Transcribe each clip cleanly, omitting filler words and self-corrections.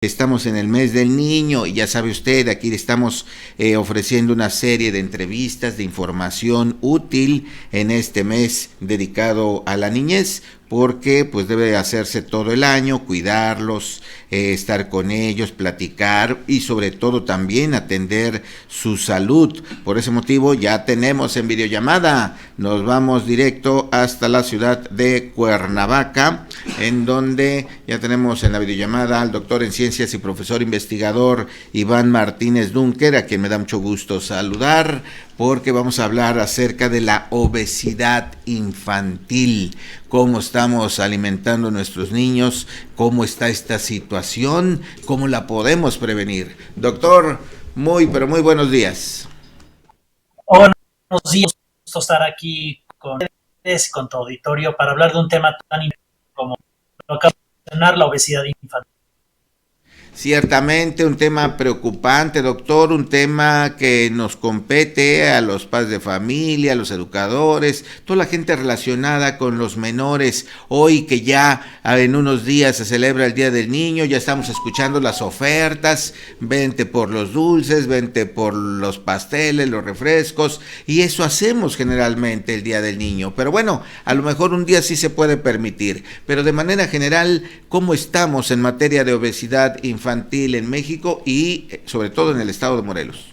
Estamos en el mes del niño y ya sabe usted, aquí le estamos ofreciendo una serie de entrevistas, de información útil en este mes dedicado a la niñez, porque pues debe hacerse todo el año, cuidarlos, estar con ellos, platicar y sobre todo también atender su salud. Por ese motivo ya tenemos en videollamada, nos vamos directo hasta la ciudad de Cuernavaca, en donde ya tenemos en la videollamada al doctor en ciencias y profesor investigador Iván Martínez Dunker, a quien me da mucho gusto saludar, porque vamos a hablar acerca de la obesidad infantil, cómo estamos alimentando a nuestros niños, cómo está esta situación, cómo la podemos prevenir. Doctor, pero muy buenos días. Hola, buenos días. Gusto estar aquí con ustedes, con tu auditorio, para hablar de un tema tan importante como lo que acabo de mencionar, la obesidad infantil. Ciertamente un tema preocupante, doctor, un tema que nos compete a los padres de familia, a los educadores, toda la gente relacionada con los menores. Hoy que ya en unos días se celebra el Día del Niño, ya estamos escuchando las ofertas, vente por los dulces, vente por los pasteles, los refrescos, y eso hacemos generalmente el Día del Niño. Pero bueno, a lo mejor un día sí se puede permitir, pero de manera general, ¿cómo estamos en materia de obesidad infantil en México y sobre todo en el estado de Morelos?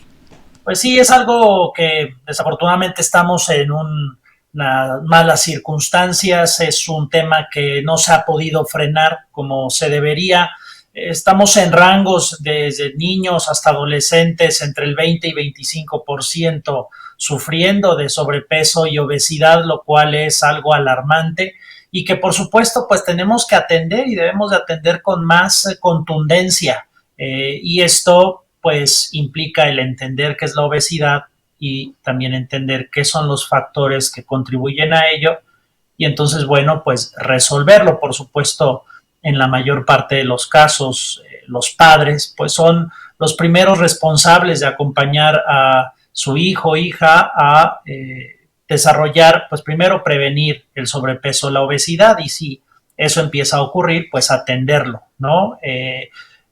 Pues sí, es algo que desafortunadamente estamos en unas malas circunstancias, es un tema que no se ha podido frenar como se debería. Estamos en rangos desde niños hasta adolescentes entre el 20 y 25% sufriendo de sobrepeso y obesidad, lo cual es algo alarmante y que por supuesto pues tenemos que atender y debemos de atender con más contundencia, y esto pues implica el entender qué es la obesidad y también entender qué son los factores que contribuyen a ello y entonces bueno pues resolverlo. Por supuesto, en la mayor parte de los casos los padres pues son los primeros responsables de acompañar a su hijo o hija a desarrollar, pues primero prevenir el sobrepeso, la obesidad, y si eso empieza a ocurrir, pues atenderlo, ¿no?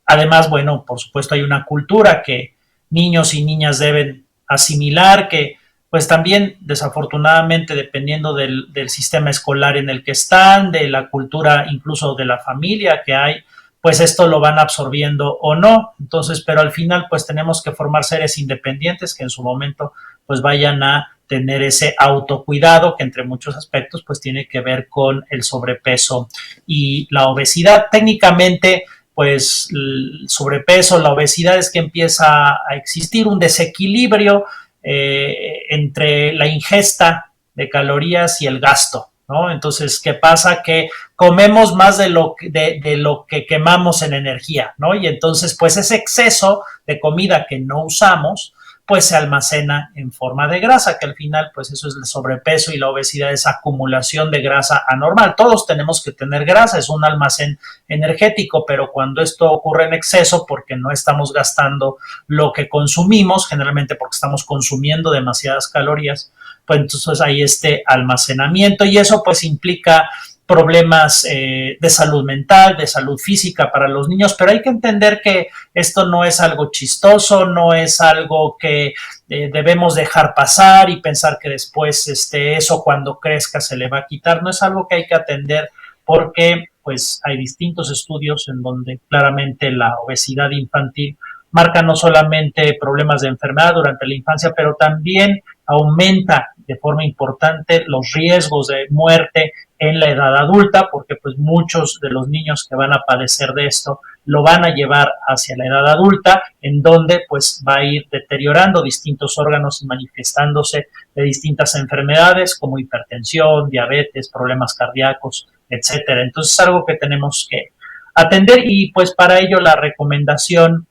Además, bueno, por supuesto hay una cultura que niños y niñas deben asimilar, que pues también desafortunadamente dependiendo del sistema escolar en el que están, de la cultura incluso de la familia que hay, pues esto lo van absorbiendo o no. Entonces, pero al final pues tenemos que formar seres independientes que en su momento pues vayan a tener ese autocuidado que entre muchos aspectos pues tiene que ver con el sobrepeso y la obesidad. Técnicamente pues el sobrepeso, la obesidad es que empieza a existir un desequilibrio entre la ingesta de calorías y el gasto, ¿no? Entonces, ¿qué pasa? Que comemos más de lo que quemamos en energía, ¿no? Y entonces, pues ese exceso de comida que no usamos, pues se almacena en forma de grasa, que al final, pues eso es el sobrepeso y la obesidad, es acumulación de grasa anormal. Todos tenemos que tener grasa, es un almacén energético, pero cuando esto ocurre en exceso, porque no estamos gastando lo que consumimos, generalmente porque estamos consumiendo demasiadas calorías, pues entonces hay este almacenamiento y eso pues implica problemas de salud mental, de salud física para los niños, pero hay que entender que esto no es algo chistoso, no es algo que debemos dejar pasar y pensar que después eso cuando crezca se le va a quitar, no es algo que hay que atender porque pues hay distintos estudios en donde claramente la obesidad infantil marca no solamente problemas de enfermedad durante la infancia, pero también aumenta de forma importante los riesgos de muerte en la edad adulta, porque pues muchos de los niños que van a padecer de esto lo van a llevar hacia la edad adulta, en donde pues va a ir deteriorando distintos órganos y manifestándose de distintas enfermedades como hipertensión, diabetes, problemas cardíacos, etcétera. Entonces es algo que tenemos que atender y pues para ello la recomendación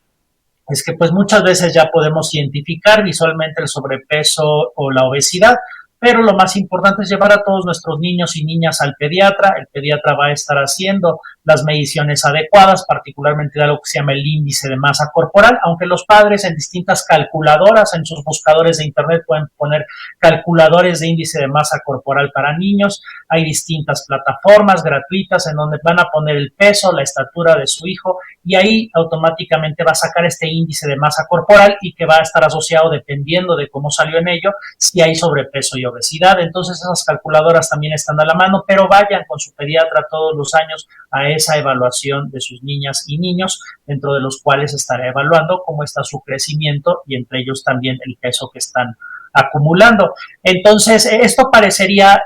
es que pues muchas veces ya podemos identificar visualmente el sobrepeso o la obesidad. pero lo más importante es llevar a todos nuestros niños y niñas al pediatra. El pediatra va a estar haciendo las mediciones adecuadas, particularmente de algo que se llama el índice de masa corporal, aunque los padres en distintas calculadoras, en sus buscadores de internet pueden poner calculadores de índice de masa corporal para niños. Hay distintas plataformas gratuitas en donde van a poner el peso, la estatura de su hijo, y ahí automáticamente va a sacar este índice de masa corporal y que va a estar asociado, dependiendo de cómo salió en ello, si hay sobrepeso y obesidad. Entonces esas calculadoras también están a la mano, pero vayan con su pediatra todos los años a esa evaluación de sus niñas y niños, dentro de los cuales estará evaluando cómo está su crecimiento y entre ellos también el peso que están acumulando. Entonces, esto parecería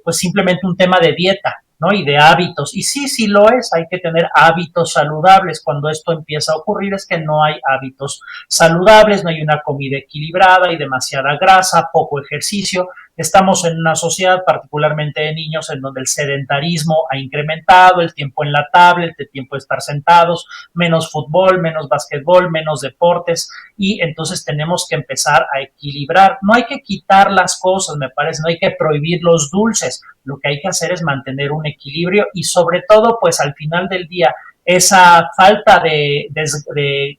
pues simplemente un tema de dieta, ¿no? Y de hábitos. Y sí, sí lo es, hay que tener hábitos saludables. Cuando esto empieza a ocurrir es que no hay hábitos saludables, no hay una comida equilibrada, hay demasiada grasa, poco ejercicio. Estamos en una sociedad, particularmente de niños, en donde el sedentarismo ha incrementado, el tiempo en la tablet, el tiempo de estar sentados, menos fútbol, menos básquetbol, menos deportes, y entonces tenemos que empezar a equilibrar. No hay que quitar las cosas, me parece, no hay que prohibir los dulces, lo que hay que hacer es mantener un equilibrio y sobre todo, pues al final del día, esa falta de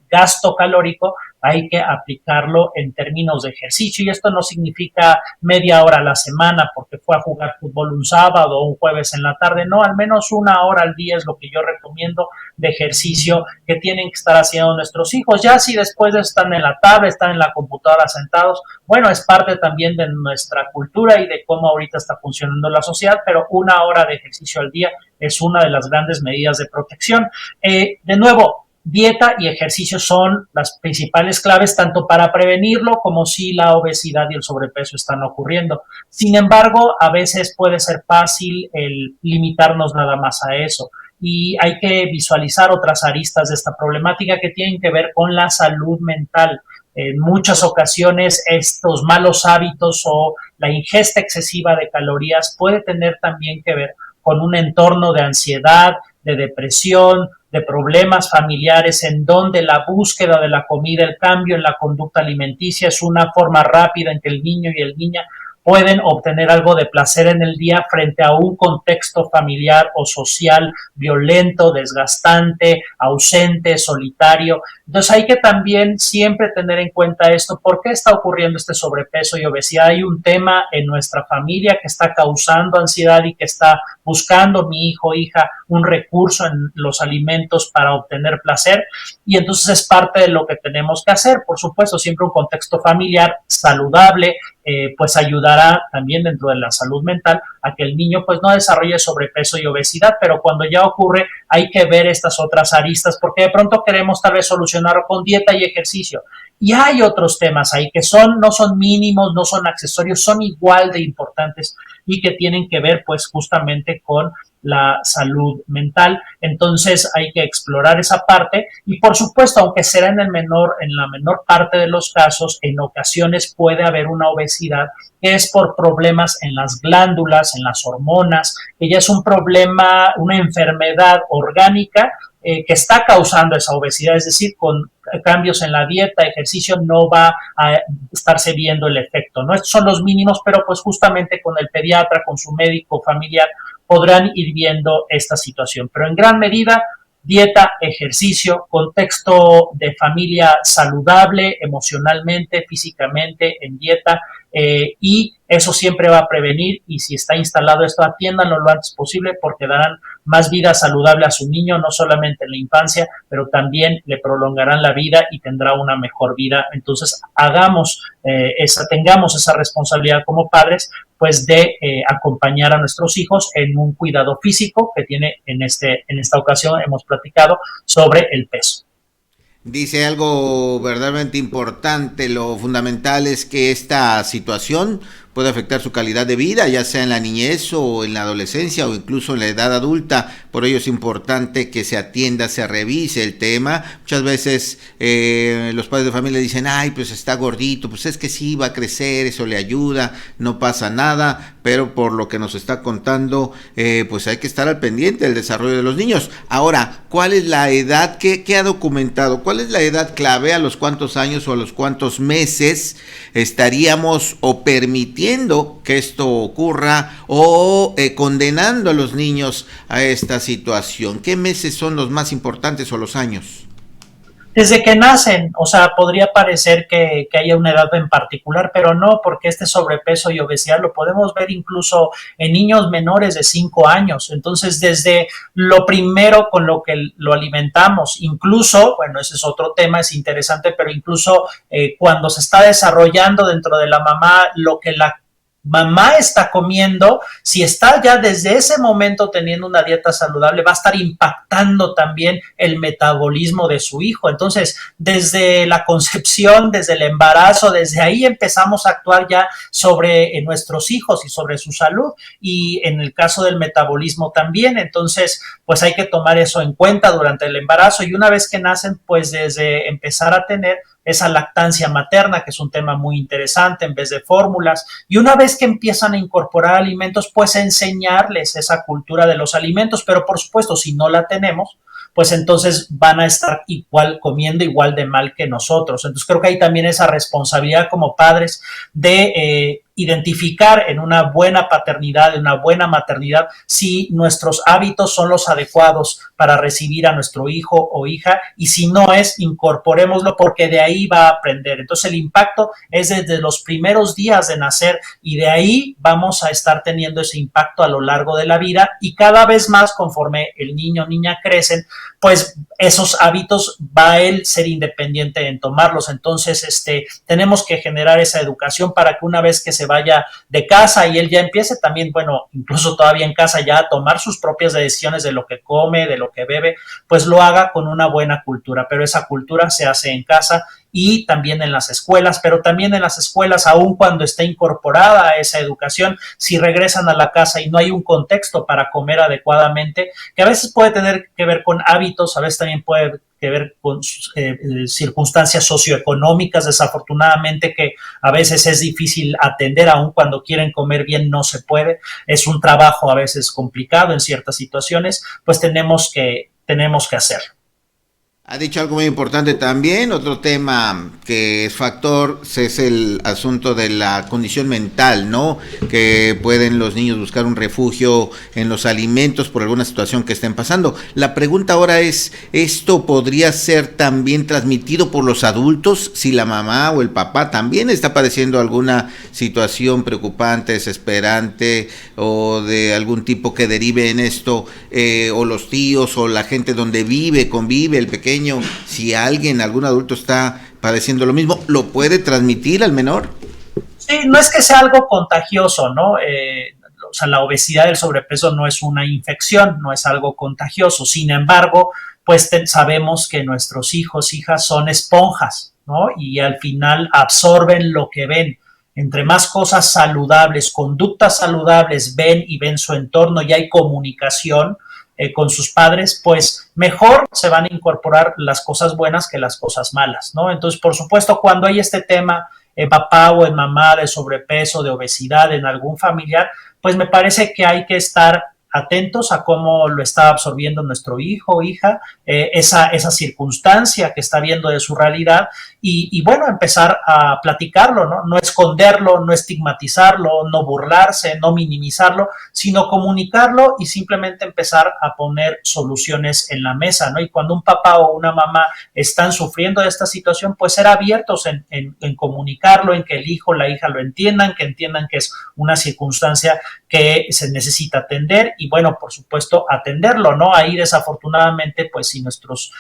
gasto calórico hay que aplicarlo en términos de ejercicio, y esto no significa media hora a la semana porque fue a jugar fútbol un sábado o un jueves en la tarde, no, al menos una hora al día es lo que yo recomiendo de ejercicio que tienen que estar haciendo nuestros hijos. Ya si después están en la tablet, están en la computadora sentados, bueno, es parte también de nuestra cultura y de cómo ahorita está funcionando la sociedad, pero una hora de ejercicio al día es una de las grandes medidas de protección. De nuevo, dieta y ejercicio son las principales claves tanto para prevenirlo como si la obesidad y el sobrepeso están ocurriendo. Sin embargo, a veces puede ser fácil el limitarnos nada más a eso, y hay que visualizar otras aristas de esta problemática que tienen que ver con la salud mental. En muchas ocasiones estos malos hábitos o la ingesta excesiva de calorías puede tener también que ver con un entorno de ansiedad, de depresión, de problemas familiares, en donde la búsqueda de la comida, el cambio en la conducta alimenticia es una forma rápida en que el niño y el niña pueden obtener algo de placer en el día frente a un contexto familiar o social violento, desgastante, ausente, solitario. Entonces hay que también siempre tener en cuenta esto. ¿Por qué está ocurriendo este sobrepeso y obesidad? Hay un tema en nuestra familia que está causando ansiedad y que está buscando mi hijo o hija un recurso en los alimentos para obtener placer, y entonces es parte de lo que tenemos que hacer. Por supuesto, siempre un contexto familiar saludable, pues ayudará también dentro de la salud mental a que el niño pues no desarrolle sobrepeso y obesidad, pero cuando ya ocurre hay que ver estas otras aristas, porque de pronto queremos tal vez solucionarlo con dieta y ejercicio, y hay otros temas ahí que no son mínimos, no son accesorios, son igual de importantes y que tienen que ver pues justamente con la salud mental. Entonces hay que explorar esa parte, y por supuesto, aunque será en la menor parte de los casos, en ocasiones puede haber una obesidad que es por problemas en las glándulas, en las hormonas, que ya es un problema, una enfermedad orgánica que está causando esa obesidad, es decir, con cambios en la dieta, ejercicio, no va a estarse viendo el efecto, ¿no? Estos son los mínimos, pero pues justamente con el pediatra, con su médico familiar, podrán ir viendo esta situación. Pero en gran medida, dieta, ejercicio, contexto de familia saludable emocionalmente, físicamente, en dieta, y eso siempre va a prevenir, y si está instalado esto, atiéndanlo lo antes posible porque darán más vida saludable a su niño, no solamente en la infancia, pero también le prolongarán la vida y tendrá una mejor vida. Entonces, tengamos esa responsabilidad como padres, pues de acompañar a nuestros hijos en un cuidado físico que tiene en esta ocasión hemos platicado sobre el peso. Dice algo verdaderamente importante, lo fundamental es que esta situación puede afectar su calidad de vida, ya sea en la niñez o en la adolescencia o incluso en la edad adulta. Por ello es importante que se atienda, se revise el tema. Muchas veces los padres de familia dicen, ay, pues está gordito, pues es que sí va a crecer, eso le ayuda, no pasa nada, pero por lo que nos está contando, pues hay que estar al pendiente del desarrollo de los niños. Ahora, ¿cuál es la edad? ¿Qué ha documentado? ¿Cuál es la edad clave? ¿A los cuántos años o a los cuántos meses estaríamos o permitiendo permitiendo que esto ocurra o condenando a los niños a esta situación? ¿Qué meses son los más importantes o los años? Desde que nacen, o sea, podría parecer que haya una edad en particular, pero no, porque este sobrepeso y obesidad lo podemos ver incluso en niños menores de 5 años. Entonces, desde lo primero con lo que lo alimentamos, incluso, bueno, ese es otro tema, es interesante, pero incluso cuando se está desarrollando dentro de la mamá, lo que la mamá está comiendo, si está ya desde ese momento teniendo una dieta saludable, va a estar impactando también el metabolismo de su hijo. Entonces, desde la concepción, desde el embarazo, desde ahí empezamos a actuar ya sobre nuestros hijos y sobre su salud, y en el caso del metabolismo también. Entonces, pues hay que tomar eso en cuenta durante el embarazo, y una vez que nacen, pues desde empezar a tener esa lactancia materna, que es un tema muy interesante, en vez de fórmulas, y una vez que empiezan a incorporar alimentos, pues enseñarles esa cultura de los alimentos, pero por supuesto, si no la tenemos, pues entonces van a estar igual comiendo igual de mal que nosotros. Entonces creo que hay también esa responsabilidad como padres de identificar en una buena paternidad, en una buena maternidad, si nuestros hábitos son los adecuados para recibir a nuestro hijo o hija, y si no es, incorporémoslo, porque de ahí va a aprender. Entonces el impacto es desde los primeros días de nacer, y de ahí vamos a estar teniendo ese impacto a lo largo de la vida, y cada vez más conforme el niño o niña crecen, pues esos hábitos va a él ser independiente en tomarlos. Entonces, tenemos que generar esa educación para que una vez que se vaya de casa y él ya empiece también, bueno, incluso todavía en casa ya a tomar sus propias decisiones de lo que come, de lo que bebe, pues lo haga con una buena cultura. Pero esa cultura se hace en casa y también en las escuelas, pero también en las escuelas, aun cuando esté incorporada a esa educación, si regresan a la casa y no hay un contexto para comer adecuadamente, que a veces puede tener que ver con hábitos, a veces también puede que ver con circunstancias socioeconómicas, desafortunadamente, que a veces es difícil atender, aun cuando quieren comer bien no se puede, es un trabajo a veces complicado en ciertas situaciones, pues tenemos que hacerlo. Ha dicho algo muy importante también, otro tema que es factor es el asunto de la condición mental, ¿no? Que pueden los niños buscar un refugio en los alimentos por alguna situación que estén pasando. La pregunta ahora es, ¿esto podría ser también transmitido por los adultos si la mamá o el papá también está padeciendo alguna situación preocupante, desesperante o de algún tipo que derive en esto, o los tíos o la gente donde convive el pequeño? Si alguien, algún adulto está padeciendo lo mismo, ¿lo puede transmitir al menor? Sí, no es que sea algo contagioso, ¿no? O sea, la obesidad, el sobrepeso no es una infección, no es algo contagioso. Sin embargo, pues sabemos que nuestros hijos, hijas son esponjas, ¿no? Y al final absorben lo que ven. Entre más cosas saludables, conductas saludables ven y ven su entorno, y hay comunicación con sus padres, pues mejor se van a incorporar las cosas buenas que las cosas malas, ¿no? Entonces, por supuesto, cuando hay este tema en papá o en mamá de sobrepeso, de obesidad en algún familiar, pues me parece que hay que estar atentos a cómo lo está absorbiendo nuestro hijo o hija, esa circunstancia que está viendo de su realidad, y bueno, empezar a platicarlo, ¿no? No esconderlo, no estigmatizarlo, no burlarse, no minimizarlo, sino comunicarlo y simplemente empezar a poner soluciones en la mesa, ¿no? Y cuando un papá o una mamá están sufriendo de esta situación, pues ser abiertos en comunicarlo, en que el hijo o la hija lo entiendan, que entiendan que es una circunstancia que se necesita atender, y bueno, por supuesto, atenderlo, ¿no? Ahí desafortunadamente, pues si nuestros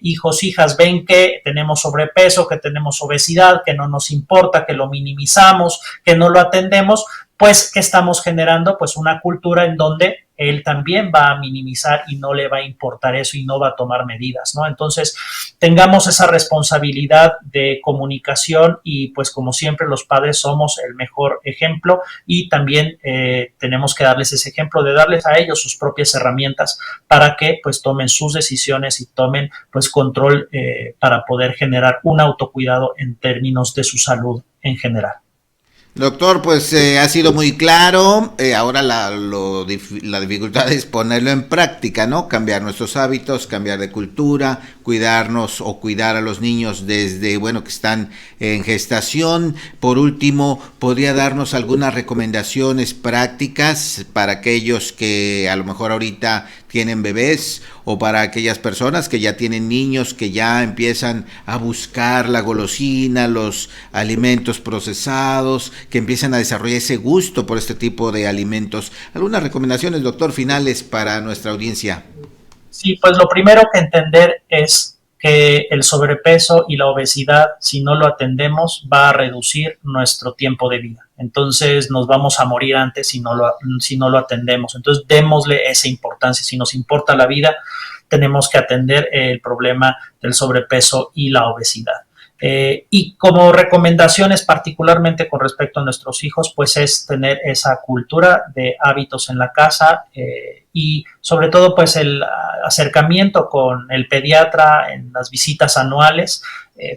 hijos, hijas ven que tenemos sobrepeso, que tenemos obesidad, que no nos importa, que lo minimizamos, que no lo atendemos, pues que estamos generando pues una cultura en donde él también va a minimizar y no le va a importar eso y no va a tomar medidas, ¿no? Entonces, tengamos esa responsabilidad de comunicación, y pues como siempre los padres somos el mejor ejemplo, y también tenemos que darles ese ejemplo de darles a ellos sus propias herramientas para que pues tomen sus decisiones y tomen pues control para poder generar un autocuidado en términos de su salud en general. Doctor, pues ha sido muy claro. Ahora la dificultad es ponerlo en práctica, ¿no? Cambiar nuestros hábitos, cambiar de cultura, cuidarnos o cuidar a los niños desde, bueno, que están en gestación. Por último, ¿podría darnos algunas recomendaciones prácticas para aquellos que a lo mejor ahorita tienen bebés, o para aquellas personas que ya tienen niños, que ya empiezan a buscar la golosina, los alimentos procesados, que empiezan a desarrollar ese gusto por este tipo de alimentos? Algunas recomendaciones, doctor, finales para nuestra audiencia. Sí, pues lo primero que entender es que el sobrepeso y la obesidad, si no lo atendemos, va a reducir nuestro tiempo de vida. Entonces nos vamos a morir antes si no lo atendemos. Entonces démosle esa importancia. Si nos importa la vida, tenemos que atender el problema del sobrepeso y la obesidad. Y como recomendaciones, particularmente con respecto a nuestros hijos, pues es tener esa cultura de hábitos en la casa y sobre todo pues el acercamiento con el pediatra en las visitas anuales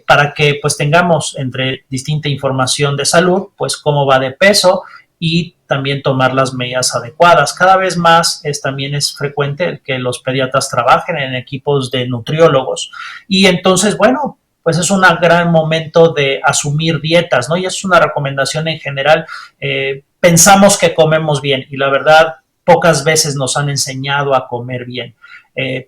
para que pues tengamos entre distinta información de salud, pues cómo va de peso y también tomar las medidas adecuadas. Cada vez más también es frecuente que los pediatras trabajen en equipos de nutriólogos y entonces, bueno, pues es un gran momento de asumir dietas, ¿no? Y es una recomendación en general. Pensamos que comemos bien y la verdad pocas veces nos han enseñado a comer bien.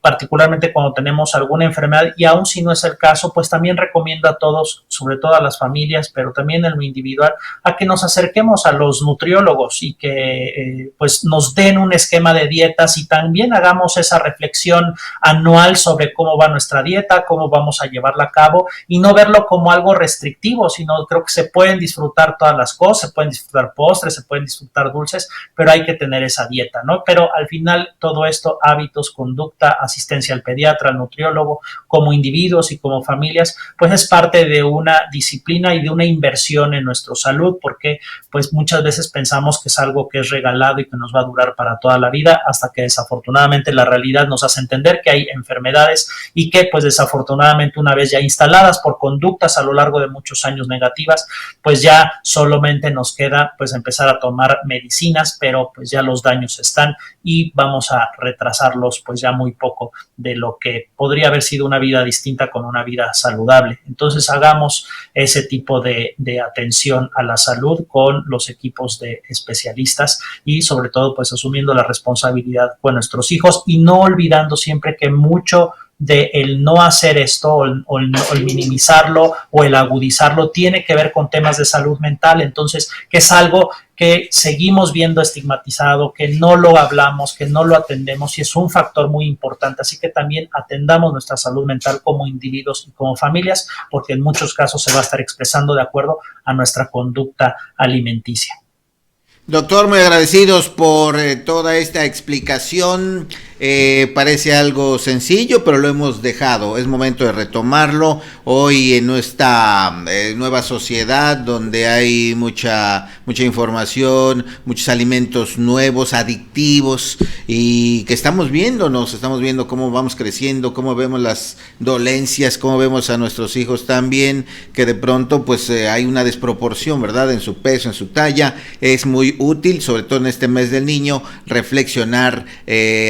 Particularmente cuando tenemos alguna enfermedad y aún si no es el caso, pues también recomiendo a todos, sobre todo a las familias, pero también en lo individual, a que nos acerquemos a los nutriólogos y que pues nos den un esquema de dietas y también hagamos esa reflexión anual sobre cómo va nuestra dieta, cómo vamos a llevarla a cabo y no verlo como algo restrictivo, sino creo que se pueden disfrutar todas las cosas, se pueden disfrutar postres, se pueden disfrutar dulces, pero hay que tener esa dieta, ¿no? Pero al final todo esto, hábitos, conducta, asistencia al pediatra, al nutriólogo, como individuos y como familias, pues es parte de una disciplina y de una inversión en nuestra salud, porque pues muchas veces pensamos que es algo que es regalado y que nos va a durar para toda la vida, hasta que desafortunadamente la realidad nos hace entender que hay enfermedades y que pues desafortunadamente una vez ya instaladas por conductas a lo largo de muchos años negativas, pues ya solamente nos queda pues empezar a tomar medicinas, pero pues ya los daños están y vamos a retrasarlos pues ya muy poco de lo que podría haber sido una vida distinta con una vida saludable. Entonces hagamos ese tipo de atención a la salud con los equipos de especialistas y sobre todo pues asumiendo la responsabilidad con nuestros hijos y no olvidando siempre que mucho de el no hacer esto o el minimizarlo o el agudizarlo tiene que ver con temas de salud mental, entonces que es algo que seguimos viendo estigmatizado, que no lo hablamos, que no lo atendemos y es un factor muy importante, así que también atendamos nuestra salud mental como individuos y como familias, porque en muchos casos se va a estar expresando de acuerdo a nuestra conducta alimenticia. Doctor, muy agradecidos por toda esta explicación. Parece algo sencillo, pero lo hemos dejado. Es momento de retomarlo. Hoy en nuestra nueva sociedad, donde hay mucha información, muchos alimentos nuevos, adictivos, y que estamos viendo cómo vamos creciendo, cómo vemos las dolencias, cómo vemos a nuestros hijos también, que de pronto pues hay una desproporción, ¿verdad?, en su peso, en su talla. Es muy útil, sobre todo en este mes del niño, reflexionar,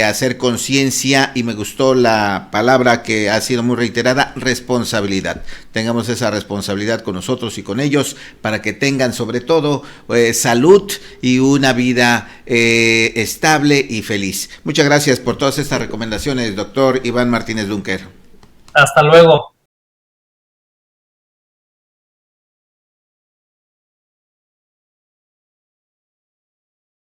hacer conciencia, y me gustó la palabra que ha sido muy reiterada, responsabilidad. Tengamos esa responsabilidad con nosotros y con ellos para que tengan sobre todo salud y una vida estable y feliz. Muchas gracias por todas estas recomendaciones, doctor Iván Martínez Dunker. Hasta luego.